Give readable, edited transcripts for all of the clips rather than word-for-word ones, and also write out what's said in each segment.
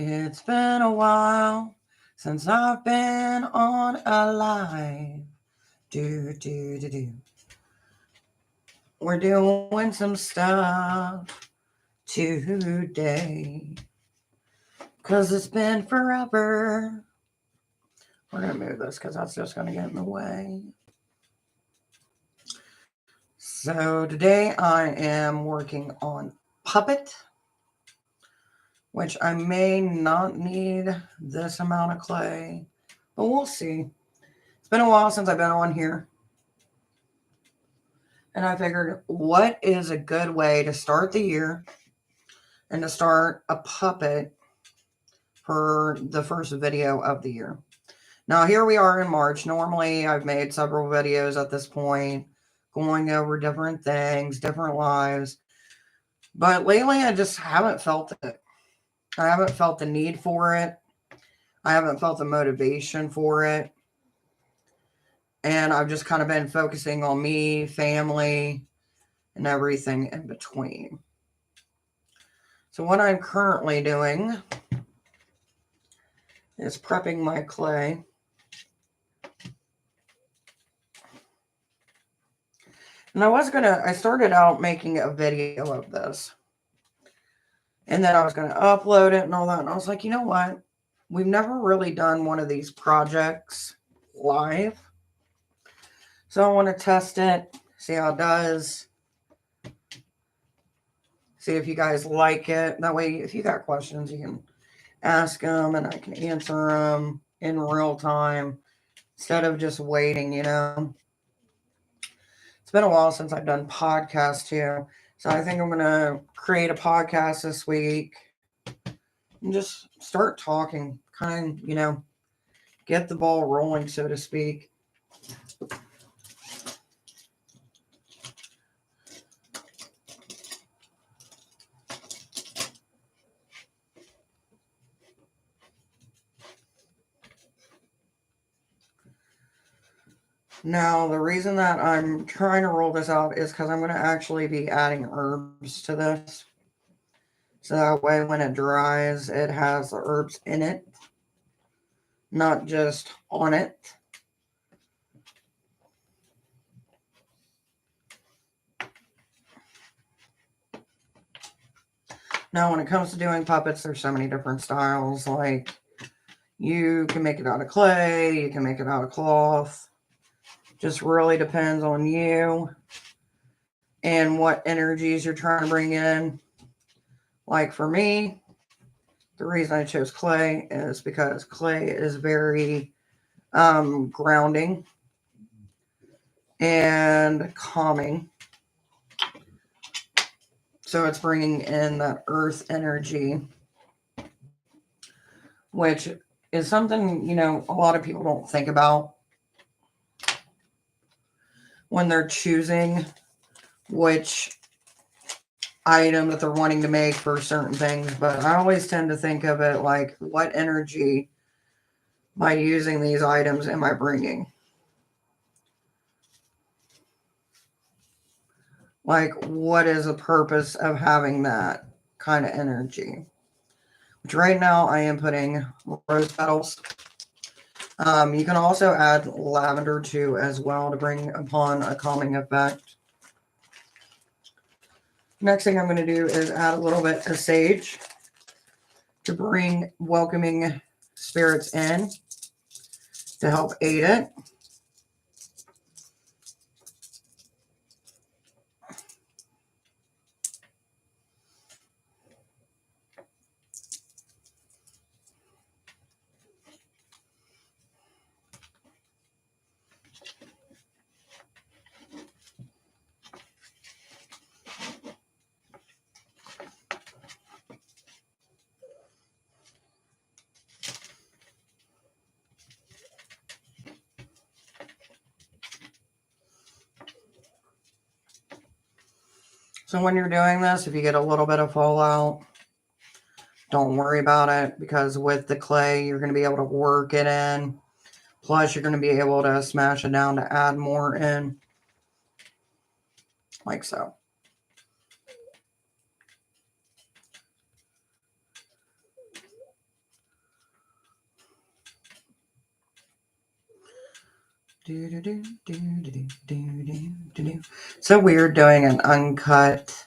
It's been a while since I've been on a live. Do. We're doing some stuff today. Cause it's been forever. We're gonna move this because that's just gonna get in the way. So today I am working on Puppet, which I may not need this amount of clay, but we'll see. It's been a while since I've been on here. And I figured, what is a good way to start the year and to start a puppet for the first video of the year? Now, here we are in March. Normally, I've made several videos at this point, going over different things, different lives. But lately, I just haven't felt it. I haven't felt the need for it. I haven't felt the motivation for it. And I've just kind of been focusing on me, family, and everything in between. So what I'm currently doing is prepping my clay. And I started out making a video of this. And then I was going to upload it and all that. And I was like, you know what? We've never really done one of these projects live. So I want to test it, see how it does. See if you guys like it. That way, if you got questions, you can ask them and I can answer them in real time instead of just waiting, you know. It's been a while since I've done podcasts too. So I think I'm going to create a podcast this week and just start talking, kind of, you know, get the ball rolling, so to speak. Now, the reason that I'm trying to roll this out is because I'm going to actually be adding herbs to this. So that way when it dries, it has the herbs in it, not just on it. Now, when it comes to doing puppets, there's so many different styles. Like, you can make it out of clay, you can make it out of cloth. Just really depends on you and what energies you're trying to bring in. Like for me, the reason I chose clay is because clay is very grounding and calming. So it's bringing in that earth energy, which is something, you know, a lot of people don't think about when they're choosing which item that they're wanting to make for certain things. But I always tend to think of it like, what energy by using these items am I bringing? Like, what is the purpose of having that kind of energy? Which right now I am putting rose petals. You can also add lavender too as well to bring upon a calming effect. Next thing I'm going to do is add a little bit of sage to bring welcoming spirits in to help aid it. So when you're doing this, if you get a little bit of fallout, don't worry about it, because with the clay, you're going to be able to work it in. Plus, you're going to be able to smash it down to add more in, like so. So weird doing an uncut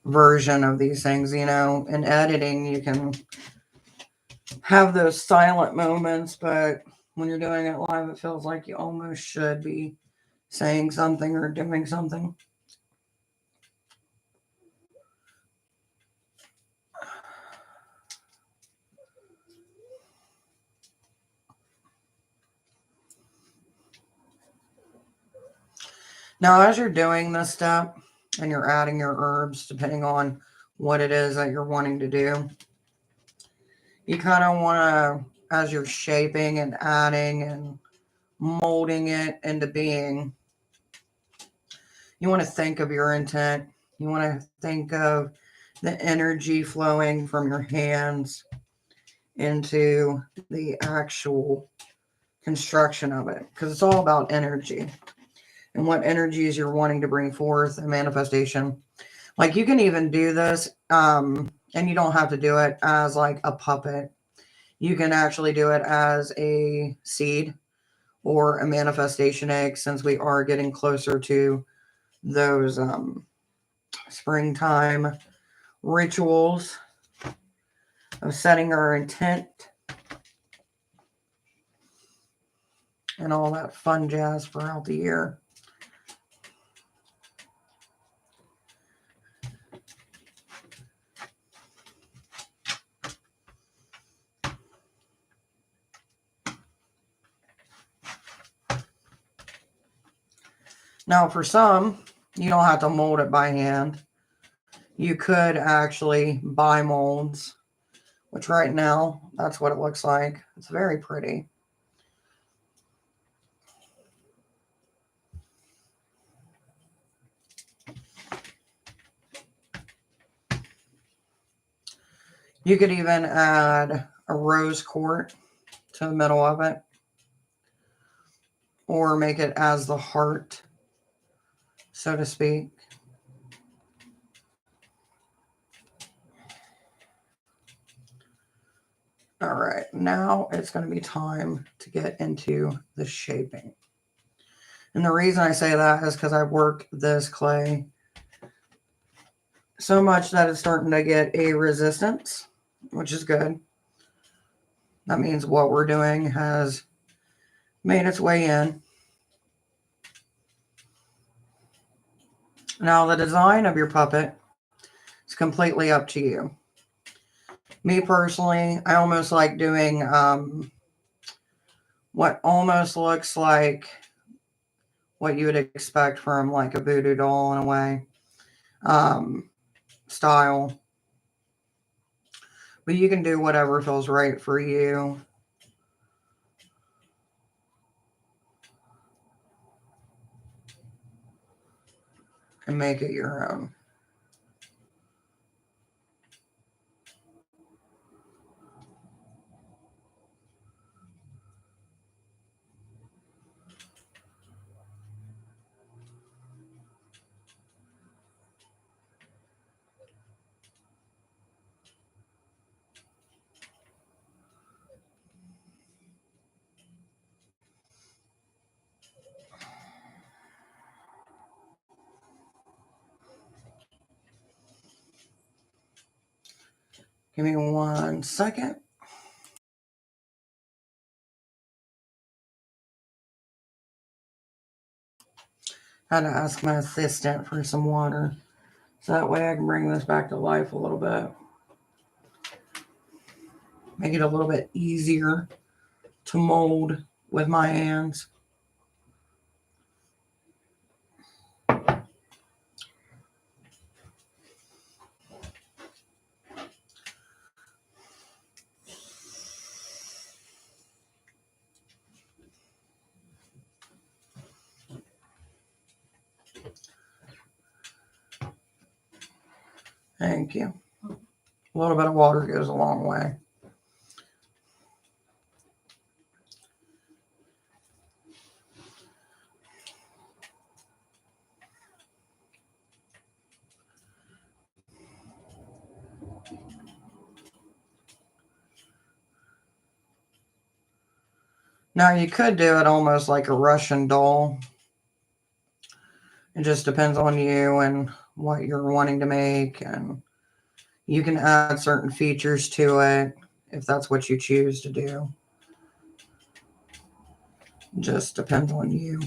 version of these things, you know. In editing, you can have those silent moments, but when you're doing it live, it feels like you almost should be saying something or doing something. Now, as you're doing this step and you're adding your herbs, depending on what it is that you're wanting to do, you kind of want to, as you're shaping and adding and molding it into being, you want to think of your intent. You want to think of the energy flowing from your hands into the actual construction of it, because it's all about energy and what energies you're wanting to bring forth in manifestation. Like you can even do this, and you don't have to do it as like a puppet. You can actually do it as a seed or a manifestation egg, since we are getting closer to those springtime rituals of setting our intent and all that fun jazz throughout the year. Now, for some, you don't have to mold it by hand. You could actually buy molds, which right now, that's what it looks like. It's very pretty. You could even add a rose quartz to the middle of it, or make it as the heart, so to speak. All right, now it's going to be time to get into the shaping. And the reason I say that is because I worked this clay so much that it's starting to get a resistance, which is good. That means what we're doing has made its way in. Now, the design of your puppet is completely up to you. Me personally, I almost like doing what almost looks like what you would expect from like a voodoo doll in a way, style. But you can do whatever feels right for you. And make it your own. Give me 1 second. I had to ask my assistant for some water, so that way I can bring this back to life a little bit. Make it a little bit easier to mold with my hands. Thank you. A little bit of water goes a long way. Now you could do it almost like a Russian doll. It just depends on you and what you're wanting to make, and you can add certain features to it if that's what you choose to do. It just depends on you.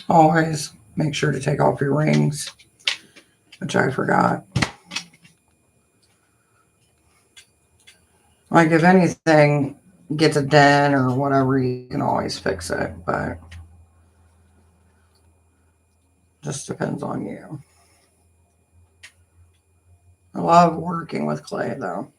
Always make sure to take off your rings, which I forgot. Like if anything gets a dent or whatever, you can always fix it, but just depends on you. I love working with clay though.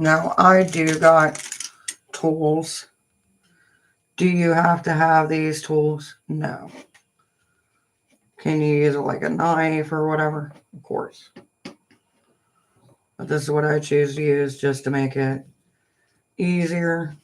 Now I do got tools. Do you have to have these tools? No. Can you use it like a knife or whatever? Of course. But this is what I choose to use just to make it easier.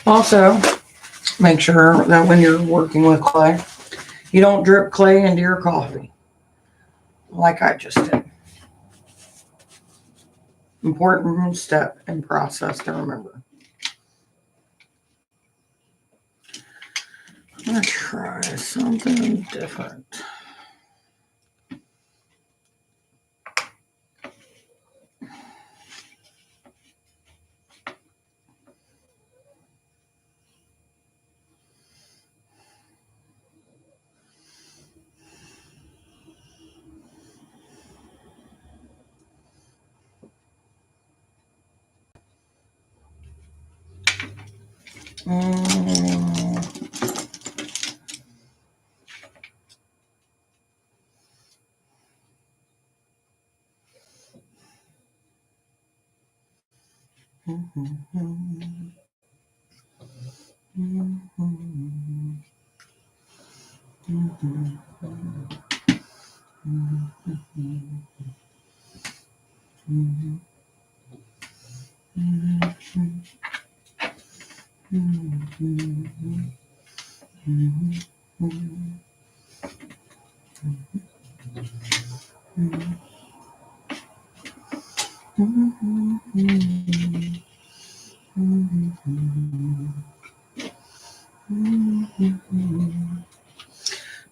Also, make sure that when you're working with clay, you don't drip clay into your coffee like I just did. Important step and process to remember. I'm going to try something different.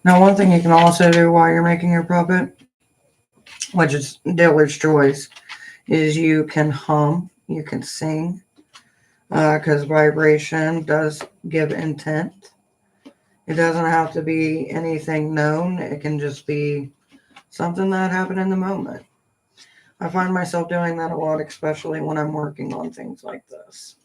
Now, one thing you can also do while you're making your puppet, which is dealer's choice, is you can hum, you can sing, because vibration does give intent. It doesn't have to be anything known. It can just be something that happened in the moment. I find myself doing that a lot, especially when I'm working on things like this.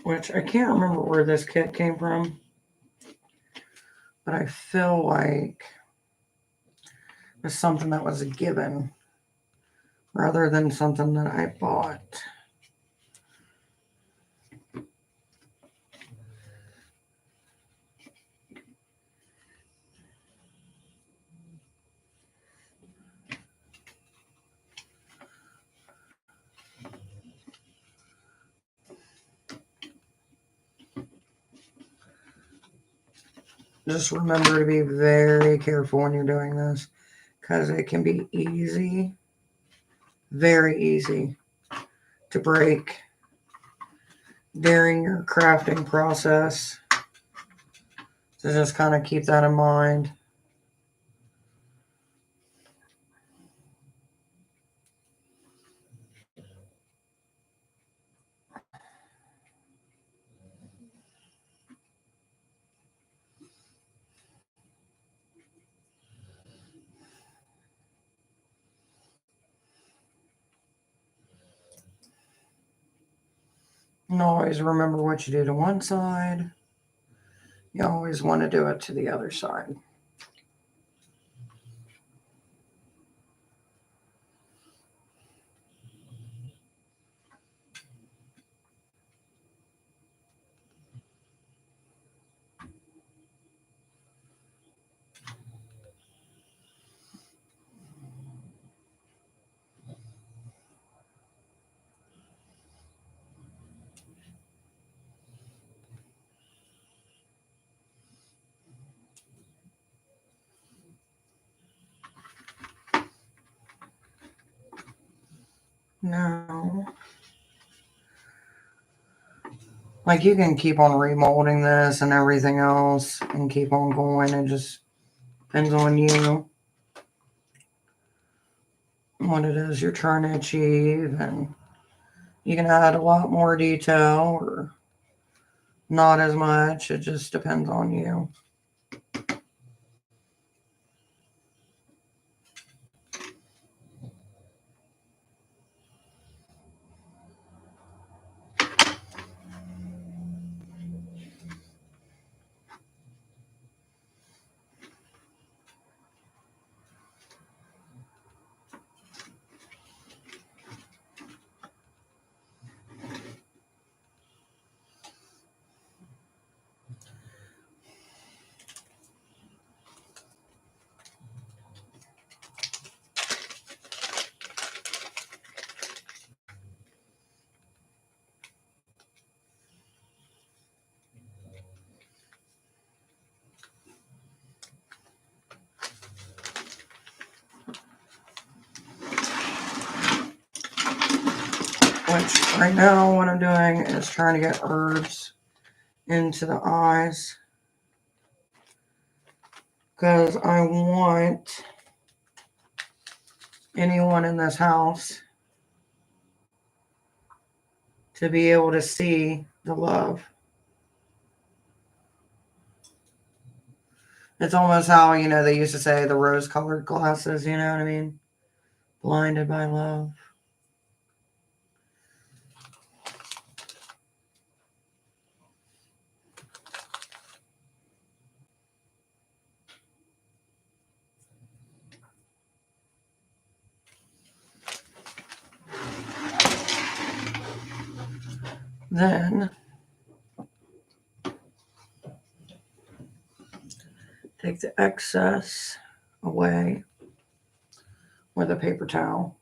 Which I can't remember where this kit came from, but I feel like it's something that was a given rather than something that I bought. Just remember to be very careful when you're doing this, because it can be easy, very easy to break during your crafting process. So just kind of keep that in mind. And always remember what you do to one side, you always want to do it to the other side. Now, like, you can keep on remolding this and everything else and keep on going. It just depends on you, what it is you're trying to achieve, and you can add a lot more detail or not as much. It just depends on you. Which right now what I'm doing is trying to get herbs into the eyes, because I want anyone in this house to be able to see the love. It's almost how, they used to say the rose-colored glasses, you know what I mean? Blinded by love. Then take the excess away with a paper towel.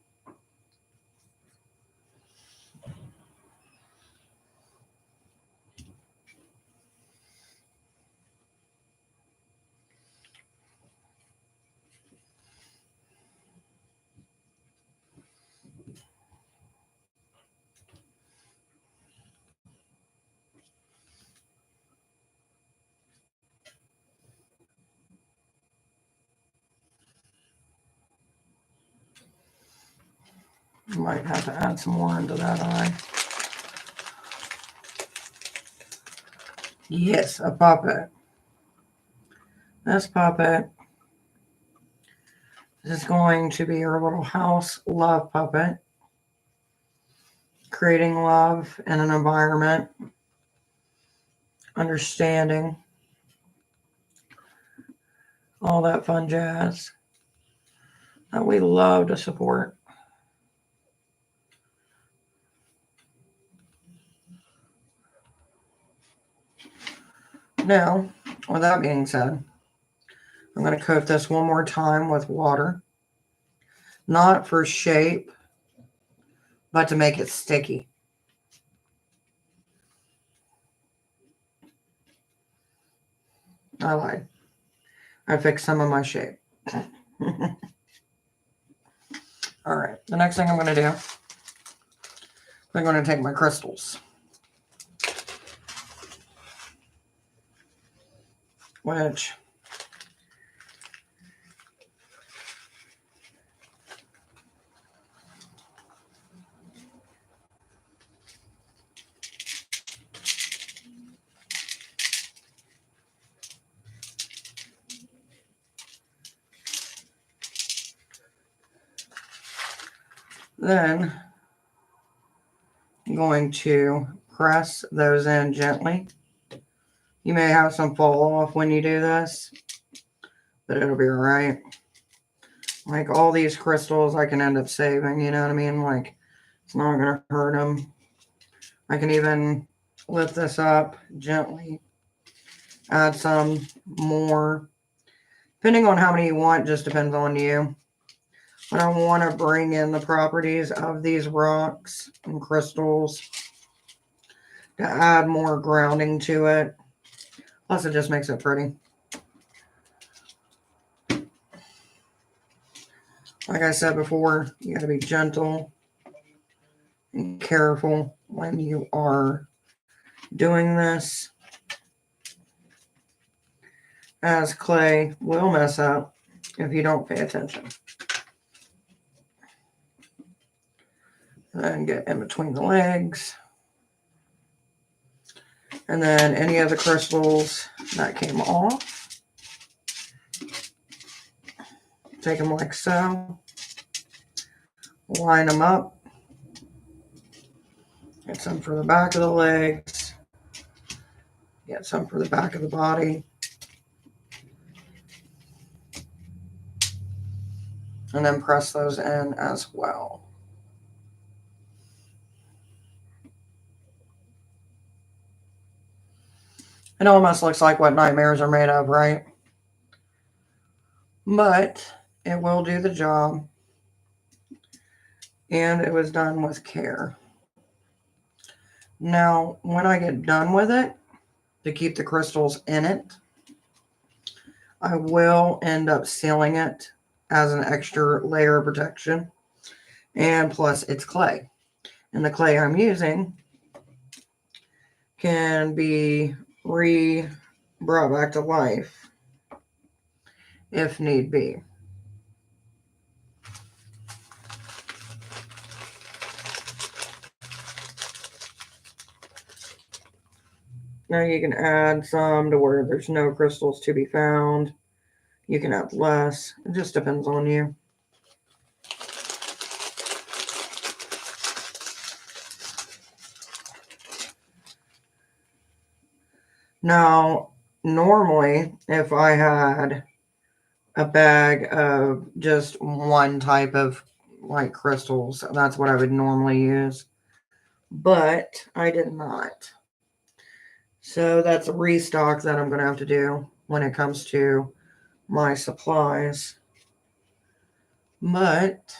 You might have to add some more into that eye. Yes, a puppet. This puppet is going to be your little house love puppet, creating love in an environment, understanding, all that fun jazz that we love to support. Now, with that being said, I'm going to coat this one more time with water. Not for shape, but to make it sticky. I lied. I fixed some of my shape. All right, the next thing I'm going to do, I'm going to take my crystals, which then I'm going to press those in gently. You may have some fall off when you do this, but it'll be all right. Like, all these crystals I can end up saving, you know what I mean? Like, it's not going to hurt them. I can even lift this up gently, add some more. Depending on how many you want, just depends on you. But I want to bring in the properties of these rocks and crystals to add more grounding to it. Plus, it just makes it pretty. Like I said before, you got to be gentle careful when you are doing this, as clay will mess up if you don't pay attention. Then get in between the legs. And then any of the crystals that came off, take them like so. Line them up. Get some for the back of the legs. Get some for the back of the body. And then press those in as well. It almost looks like what nightmares are made of, right? But it will do the job. And it was done with care. Now, when I get done with it, to keep the crystals in it, I will end up sealing it as an extra layer of protection. And plus, it's clay. And the clay I'm using can be brought back to life if need be. Now you can add some to where there's no crystals to be found. You can add less. It just depends on you. Now, normally, if I had a bag of just one type of like crystals, that's what I would normally use. But I did not. So that's a restock that I'm going to have to do when it comes to my supplies. But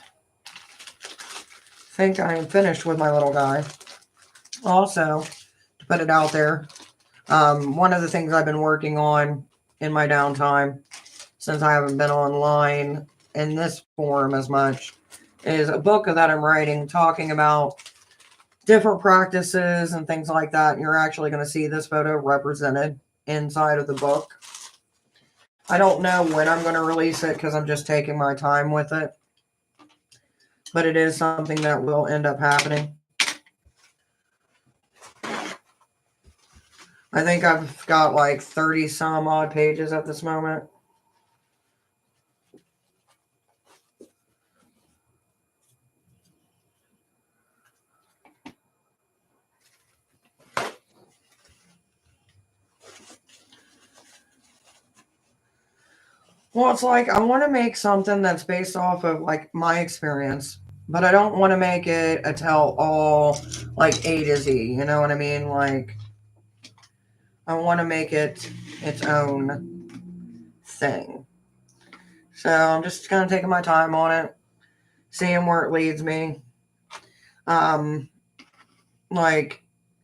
I think I am finished with my little guy. Also, to put it out there, one of the things I've been working on in my downtime, since I haven't been online in this form as much, is a book that I'm writing talking about different practices and things like that. And you're actually going to see this photo represented inside of the book. I don't know when I'm going to release it because I'm just taking my time with it. But it is something that will end up happening. I think I've got like 30 some odd pages at this moment. Well, it's like I want to make something that's based off of like my experience, but I don't want to make it a tell all like A to Z. You know what I mean? Like I want to make it its own thing. So I'm just kind of taking my time on it, seeing where it leads me. Like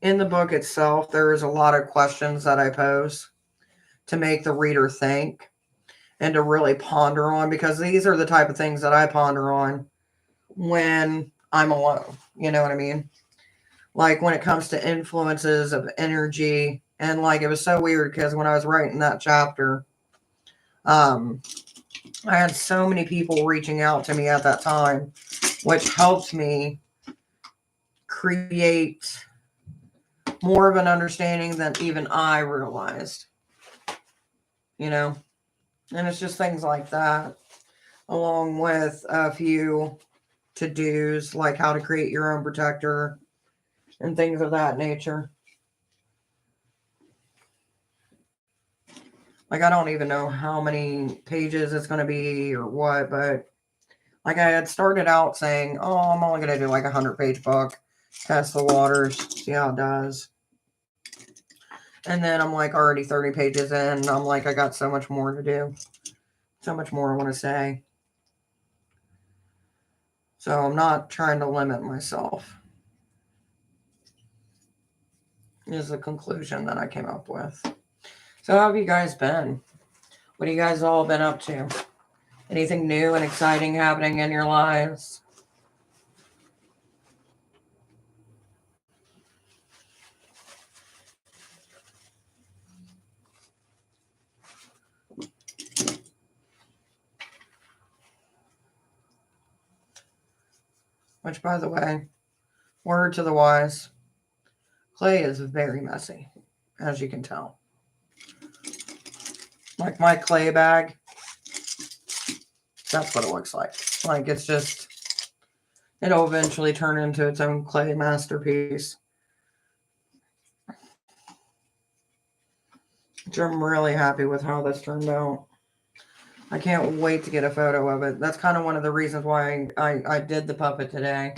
in the book itself, there is a lot of questions that I pose to make the reader think and to really ponder on, because these are the type of things that I ponder on when I'm alone. You know what I mean? Like when it comes to influences of energy. And like it was so weird because when I was writing that chapter, I had so many people reaching out to me at that time, which helped me create more of an understanding than even I realized. You know? And it's just things like that, along with a few to-dos, like how to create your own protector and things of that nature. Like, I don't even know how many pages it's going to be or what, but like I had started out saying, oh, I'm only going to do like a 100-page book, test the waters, see how it does. And then I'm like already 30 pages in, and I'm like, I got so much more to do. So much more I want to say. So I'm not trying to limit myself. Is the conclusion that I came up with. So how have you guys been? What have you guys all been up to? Anything new and exciting happening in your lives? Which, by the way, word to the wise, clay is very messy, as you can tell. Like my clay bag, that's what it looks like. Like it's just, it'll eventually turn into its own clay masterpiece. Which I'm really happy with how this turned out. I can't wait to get a photo of it. That's kind of one of the reasons why I did the puppet today.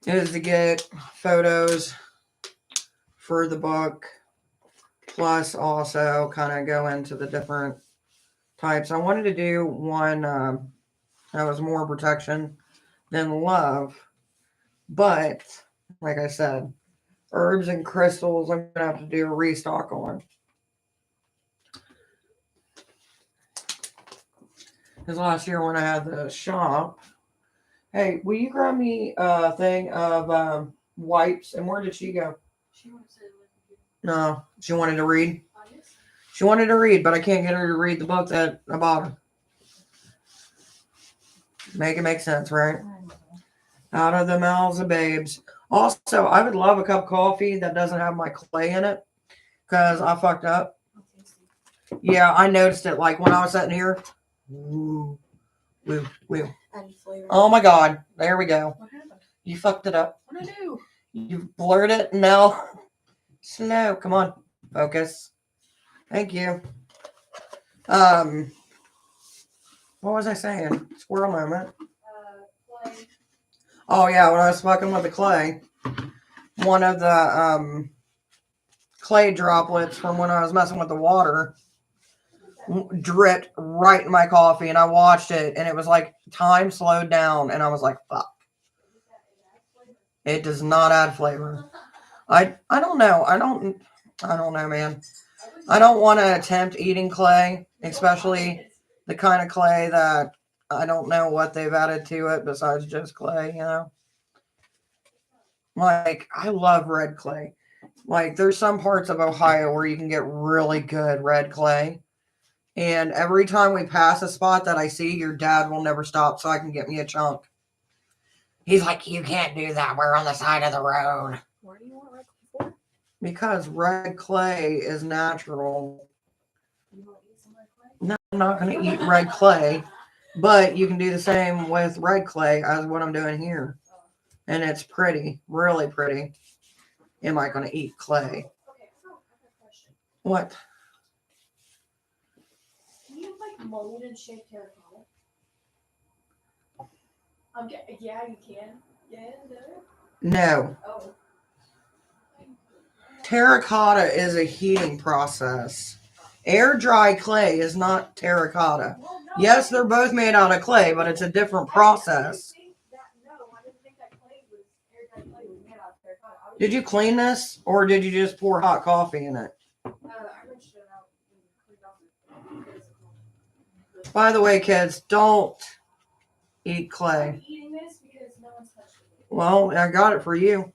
Is to get photos for the book. Plus also kind of go into the different types. I wanted to do one that was more protection than love. But, like I said, herbs and crystals I'm going to have to do a restock on. Because last year when I had the shop, hey, will you grab me a thing of wipes? And where did she go? She wanted to. No, she wanted to read. She wanted to read, but I can't get her to read the book that I bought her. Make it make sense, right? Out of the mouths of babes. Also, I would love a cup of coffee that doesn't have my clay in it because I fucked up. Yeah, I noticed it like when I was sitting here. Woo, woo, woo. Oh my God. There we go. What happened? You fucked it up. What did I do? You blurred it. No. Slow. Come on. Focus. Thank you. What was I saying? Squirrel moment. Clay. Oh yeah, when I was fucking with the clay, one of the clay droplets from when I was messing with the water dripped right in my coffee, and I watched it, and it was like time slowed down, and I was like, fuck. It does not add flavor. I don't know. I don't know, man. I don't want to attempt eating clay, especially the kind of clay that I don't know what they've added to it besides just clay, you know? Like, I love red clay. Like, there's some parts of Ohio where you can get really good red clay. And every time we pass a spot that I see, your dad will never stop so I can get me a chunk. He's like, you can't do that. We're on the side of the road. Why do you want red clay for? Because red clay is natural. You want to eat some red clay? No, I'm not going to eat red clay. But you can do the same with red clay as what I'm doing here. And it's pretty, really pretty. Am I going to eat clay? Okay, so I have a question. What? Can you like mold and shape terracotta? Okay, yeah, you can. Yeah, no. Oh. Terracotta is a heating process. Air dry clay is not terracotta. Well, no, yes, they're both made out of clay, but it's a different process. I didn't think that clay was air dry clay was made out of terracotta. Did you clean this, or did you just pour hot coffee in it? I rinsed it out and cleaned off it. By the way, kids, don't eat clay. I'm eating this because no one's touched it. Well, I got it for you.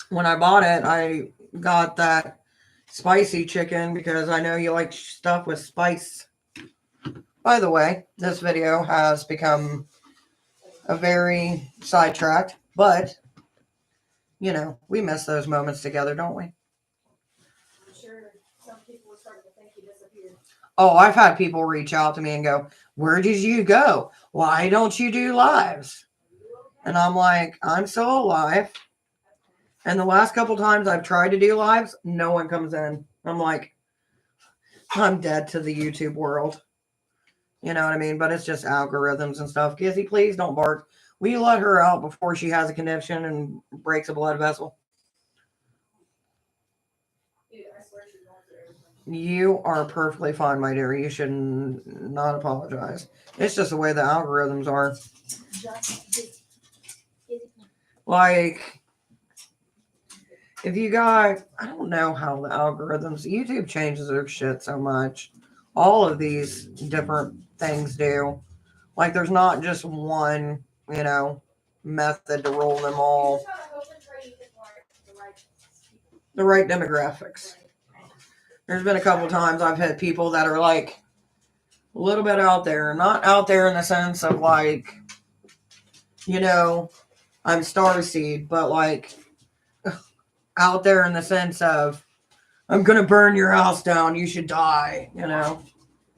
When I bought it, I got that spicy chicken because I know you like stuff with spice. By the way, this video has become a very sidetracked, but, you know, we miss those moments together, don't we? I'm sure some people were starting to think you disappeared. Oh, I've had people reach out to me and go, where did you go? Why don't you do lives? And I'm like, I'm still alive. And the last couple times I've tried to do lives, no one comes in. I'm like, I'm dead to the YouTube world. You know what I mean? But it's just algorithms and stuff. Kizzy, please don't bark. Will you let her out before she has a condition and breaks a blood vessel? You are perfectly fine, my dear. You should not apologize. It's just the way the algorithms are. Like, if you got, I don't know how the algorithms, YouTube changes their shit so much. All of these different things do. Like, there's not just one, you know, method to roll them all. The right demographics. There's been a couple times I've had people that are like, A little bit out there. Not out there in the sense of like, you know, I'm starseed, but like out there in the sense of I'm gonna burn your house down, you should die, you know.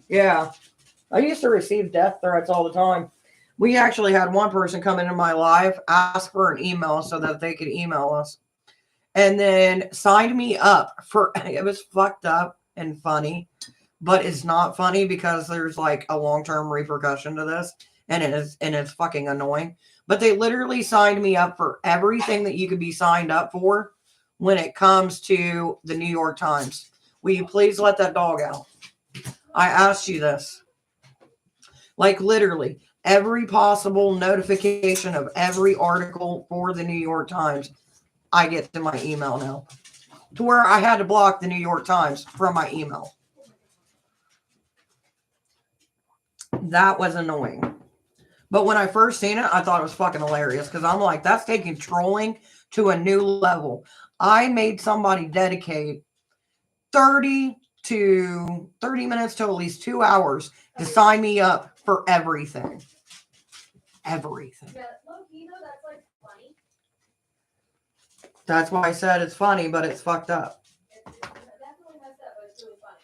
Yeah. I used to receive death threats all the time. We actually had one person come into my live, ask for an email so that they could email us, and then signed me up for it was fucked up and funny, but it's not funny because there's like a long-term repercussion to this, and it's fucking annoying. But they literally signed me up for everything that you could be signed up for when it comes to the New York Times. Will you please let that dog out? I asked you this. Like literally every possible notification of every article for the New York Times, I get to my email now. To where I had to block the New York Times from my email. That was annoying. But when I first seen it, I thought it was fucking hilarious because I'm like, that's taking trolling to a new level. I made somebody dedicate 30 minutes to at least 2 hours to sign me up for everything. Everything. Yeah, look, you know that's like funny. That's why I said it's funny, but it's fucked up. It's definitely messed up, but it's really funny.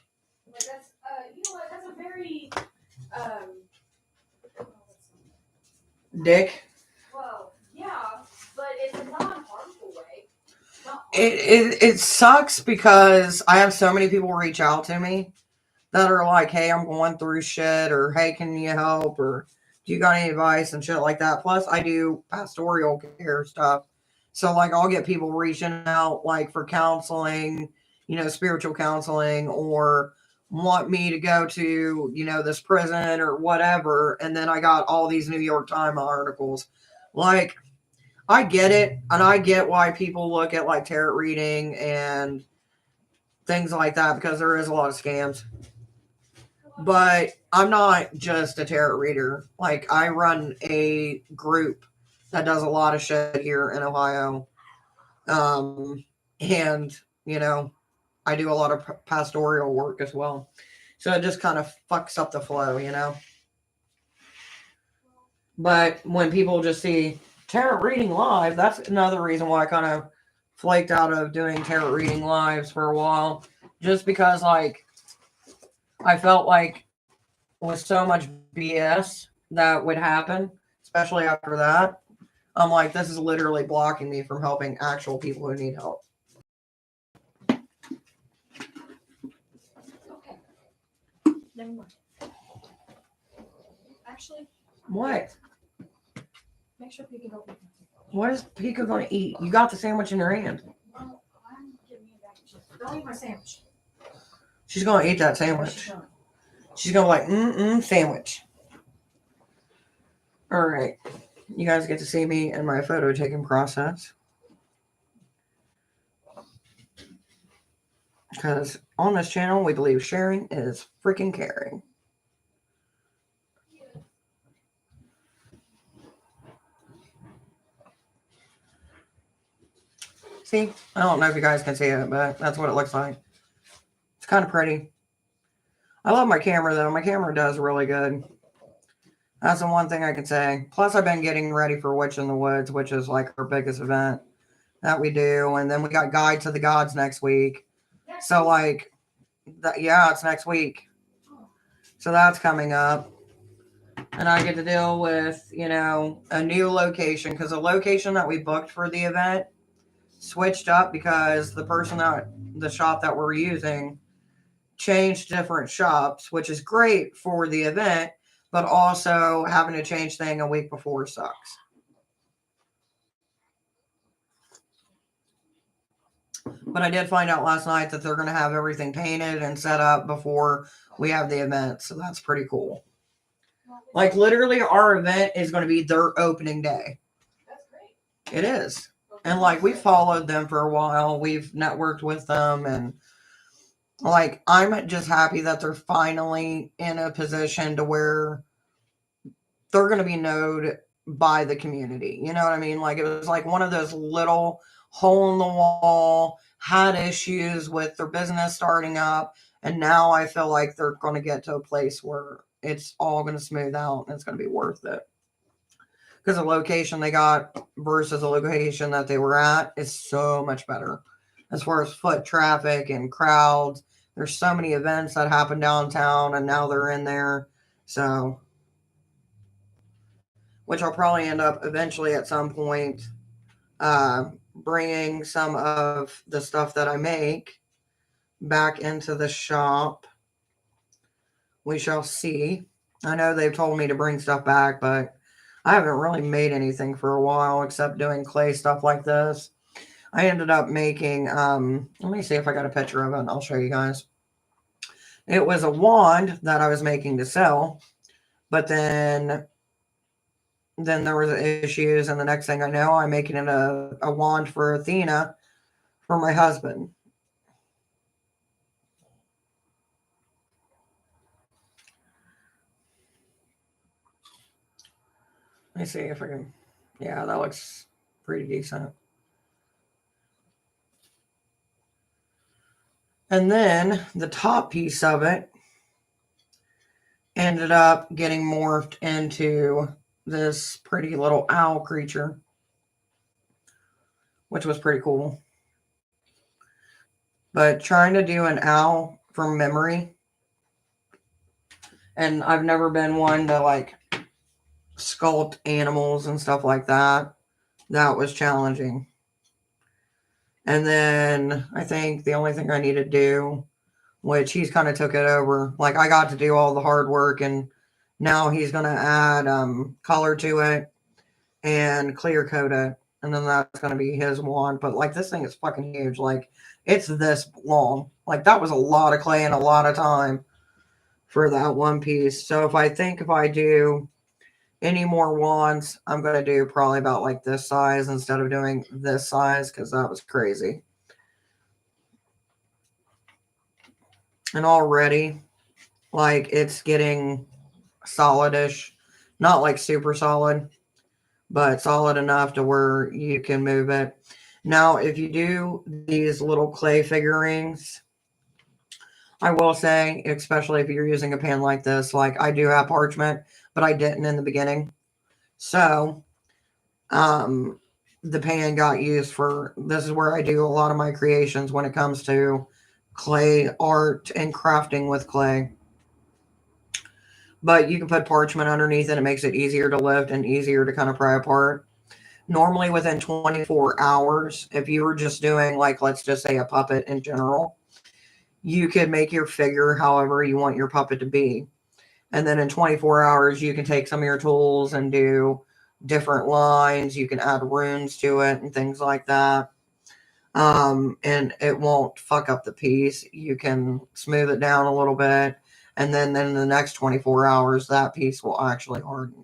Like that's you know what? That's a very Dick. well, yeah, but it's a non-harmful way. It sucks because I have so many people reach out to me that are like, hey, I'm going through shit, or hey, can you help, or do you got any advice and shit like that. Plus, I do pastoral care stuff. So, like, I'll get people reaching out, like, for counseling, spiritual counseling, or want me to go to, this prison or whatever. And then I got all these New York Times articles. Like, I get it, and I get why people look at, like, tarot reading and things like that, because there is a lot of scams. But I'm not just a tarot reader. Like, I run a group that does a lot of shit here in Ohio. And, I do a lot of pastoral work as well. So it just kind of fucks up the flow. But when people just see tarot reading live, that's another reason why I kind of flaked out of doing tarot reading lives for a while. Just because, like, I felt like with so much BS that would happen, especially after that, I'm like, this is literally blocking me from helping actual people who need help. Okay. Never mind. Actually, What? make sure Pika go. What is Pika going to eat? You got the sandwich in your hand. Well, I'm giving you back. Don't eat my sandwich. She's going to eat that sandwich. She's going to be like, sandwich. All right. You guys get to see me in my photo taking process. Because on this channel, we believe sharing is freaking caring. See? I don't know if you guys can see it, but that's what it looks like. It's kind of pretty. I love my camera, though. My camera does really good. That's the one thing I can say. Plus, I've been getting ready for Witch in the Woods, which is like our biggest event that we do. And then we got Guide to the Gods next week. So, like, it's next week. So that's coming up. And I get to deal with, a new location. Because the location that we booked for the event switched up because the shop that we're using changed different shops, which is great for the event. But also having to change thing a week before sucks. But I did find out last night that they're going to have everything painted and set up before we have the event. So that's pretty cool. Like, literally, our event is going to be their opening day. That's great. It is. And, like, we followed them for a while. We've networked with them. And, like, I'm just happy that they're finally in a position to where they're going to be known by the community. You know what I mean? Like, it was like one of those little hole in the wall, had issues with their business starting up, And now I feel like they're going to get to a place where it's all going to smooth out and it's going to be worth it. Because the location they got versus the location that they were at is so much better. As far as foot traffic and crowds, there's so many events that happen downtown and now they're in there. So, which I'll probably end up eventually at some point bringing some of the stuff that I make back into the shop. We shall see. I know they've told me to bring stuff back, but I haven't really made anything for a while except doing clay stuff like this. I ended up making, let me see if I got a picture of it and I'll show you guys. It was a wand that I was making to sell, but then there was issues, and the next thing I know, I'm making it a wand for Athena for my husband. Let me see if I can, yeah, that looks pretty decent. And then the top piece of it ended up getting morphed into this pretty little owl creature, which was pretty cool. But trying to do an owl from memory, and I've never been one to like sculpt animals and stuff like that. That was challenging. And then I think the only thing I need to do, which he's kind of took it over, like I got to do all the hard work, and now he's going to add color to it and clear coat it. And then that's going to be his wand. But like this thing is fucking huge. Like it's this long. Like that was a lot of clay and a lot of time for that one piece. So if I do any more wands, I'm going to do probably about like this size instead of doing this size, because that was crazy. And already, like, it's getting solidish. Not like super solid, but solid enough to where you can move it. Now, if you do these little clay figurines, I will say, especially if you're using a pan like this, like I do have parchment, but I didn't in the beginning. So, the pan got used for, this is where I do a lot of my creations when it comes to clay art and crafting with clay. But you can put parchment underneath it. It makes it easier to lift and easier to kind of pry apart. Normally within 24 hours, if you were just doing like, let's just say a puppet in general, you could make your figure however you want your puppet to be. And then in 24 hours, you can take some of your tools and do different lines. You can add runes to it and things like that. And it won't fuck up the piece. You can smooth it down a little bit. And then in the next 24 hours, that piece will actually harden.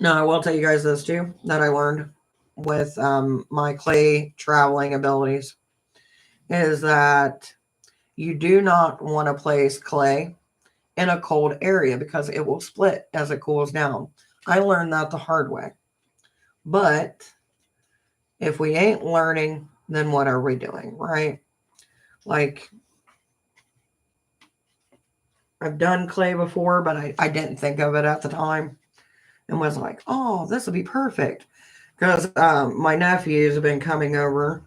Now, I will tell you guys this too, that I learned with my clay traveling abilities, is that you do not want to place clay in a cold area because it will split as it cools down. I learned that the hard way. But if we ain't learning, then what are we doing, right? Like, I've done clay before, but I didn't think of it at the time and was like, oh, this will be perfect. Because my nephews have been coming over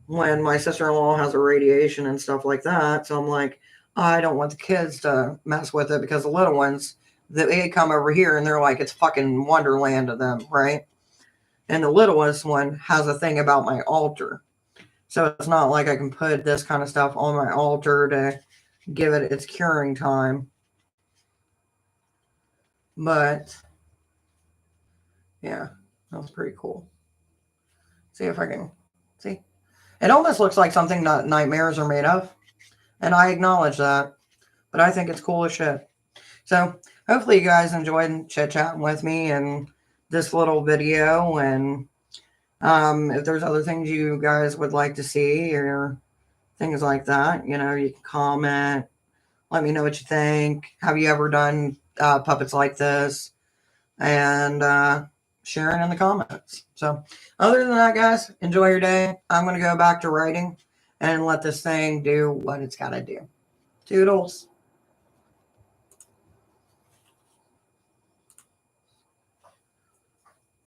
when my sister-in-law has a radiation and stuff like that. So I'm like, I don't want the kids to mess with it because the little ones, they come over here and they're like, it's fucking Wonderland to them, right? And the littlest one has a thing about my altar. So it's not like I can put this kind of stuff on my altar to give it its curing time. But yeah, that was pretty cool. See if I can see. It almost looks like something that nightmares are made of. And I acknowledge that. But I think it's cool as shit. So hopefully you guys enjoyed chit-chatting with me and this little video. And if there's other things you guys would like to see or things like that, you know, you can comment. Let me know what you think. Have you ever done puppets like this? And share it in the comments. So other than that, guys, enjoy your day. I'm going to go back to writing. and let this thing do what it's got to do. Toodles.